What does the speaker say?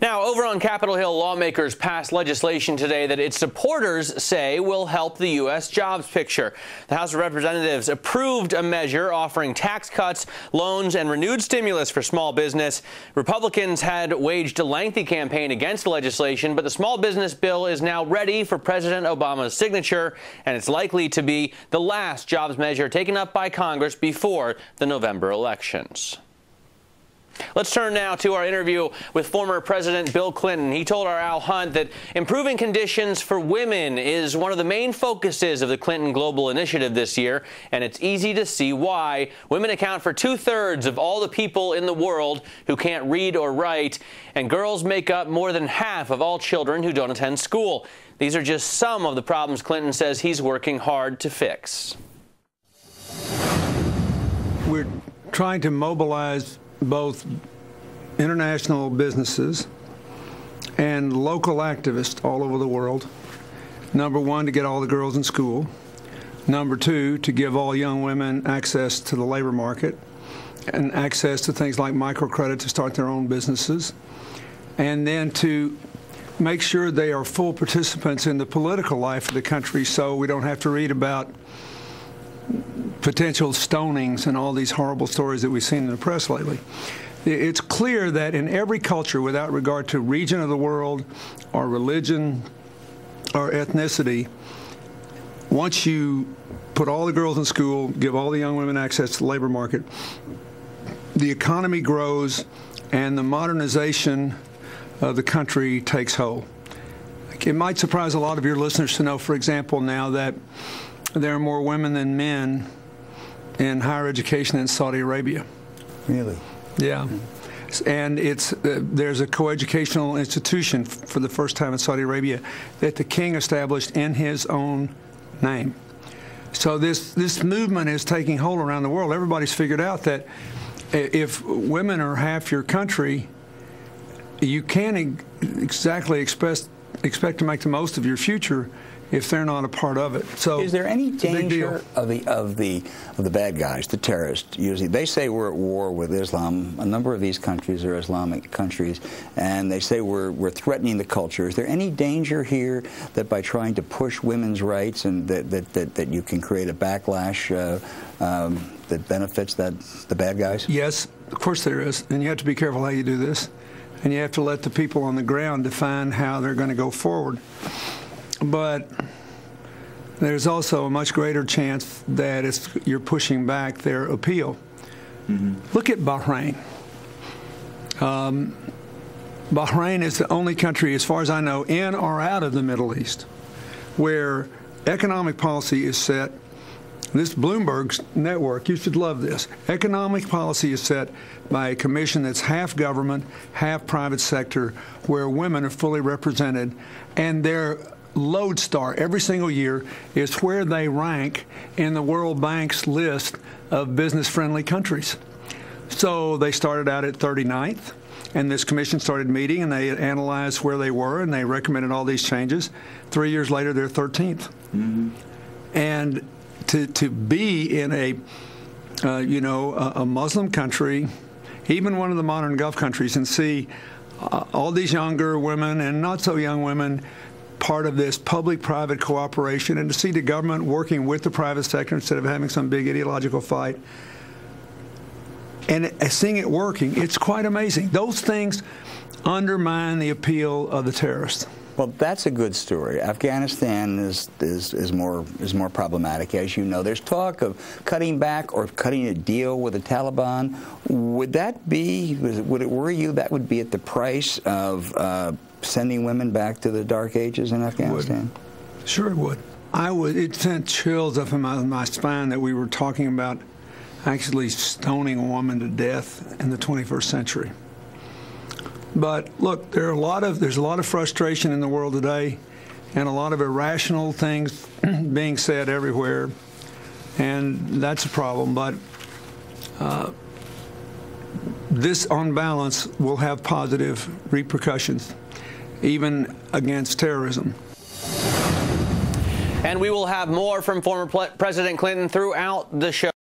Now, over on Capitol Hill, lawmakers passed legislation today that its supporters say will help the U.S. jobs picture. The House of Representatives approved a measure offering tax cuts, loans, and renewed stimulus for small business. Republicans had waged a lengthy campaign against the legislation, but the small business bill is now ready for President Obama's signature, and it's likely to be the last jobs measure taken up by Congress before the November elections. Let's turn now to our interview with former President Bill Clinton. He told our Al Hunt that improving conditions for women is one of the main focuses of the Clinton Global Initiative this year, and it's easy to see why. Women account for 2/3 of all the people in the world who can't read or write, and girls make up more than half of all children who don't attend school. These are just some of the problems Clinton says he's working hard to fix. We're trying to mobilize both international businesses and local activists all over the world. Number one, to get all the girls in school. Number two, to give all young women access to the labor market and access to things like microcredit to start their own businesses. And then to make sure they are full participants in the political life of the country so we don't have to read about potential stonings and all these horrible stories that we've seen in the press lately. It's clear that in every culture, without regard to region of the world or religion or ethnicity, once you put all the girls in school, give all the young women access to the labor market, the economy grows and the modernization of the country takes hold. It might surprise a lot of your listeners to know, for example, now that there are more women than men in higher education in Saudi Arabia. Really? Yeah. And there's a coeducational institution for the first time in Saudi Arabia that the king established in his own name. So this movement is taking hold around the world. Everybody's figured out that if women are half your country, you can't exactly expect to make the most of your future if they're not a part of it. So is there any danger of the bad guys, the terrorists? Usually they say we're at war with Islam. A number of these countries are Islamic countries, and they say we're threatening the culture. Is there any danger here that by trying to push women's rights and that you can create a backlash that benefits the bad guys? Yes, of course there is, and you have to be careful how you do this, and you have to let the people on the ground define how they're going to go forward. But there's also a much greater chance that you're pushing back their appeal. Mm-hmm. Look at Bahrain. Bahrain is the only country, as far as I know, in or out of the Middle East, where economic policy is set. This Bloomberg network, you should love this. Economic policy is set by a commission that's half government, half private sector, where women are fully represented, and they're lodestar every single year is where they rank in the World Bank's list of business-friendly countries. So they started out at 39th, and this commission started meeting, and they analyzed where they were, and they recommended all these changes. 3 years later, they're 13th. Mm-hmm. And to be in a Muslim country, even one of the modern Gulf countries, and see all these younger women and not so young women part of this public-private cooperation, and to see the government working with the private sector instead of having some big ideological fight, and seeing it working, it's quite amazing. Those things undermine the appeal of the terrorists. Well, that's a good story. Afghanistan is more problematic, as you know. There's talk of cutting back or cutting a deal with the Taliban. Would it worry you that would be at the price of sending women back to the dark ages in Afghanistan? It would. Sure it would. It sent chills up in my spine that we were talking about actually stoning a woman to death in the 21st century. But look, there's a lot of frustration in the world today, and a lot of irrational things being said everywhere, and that's a problem. But this, on balance, will have positive repercussions, even against terrorism. And we will have more from former President Clinton throughout the show.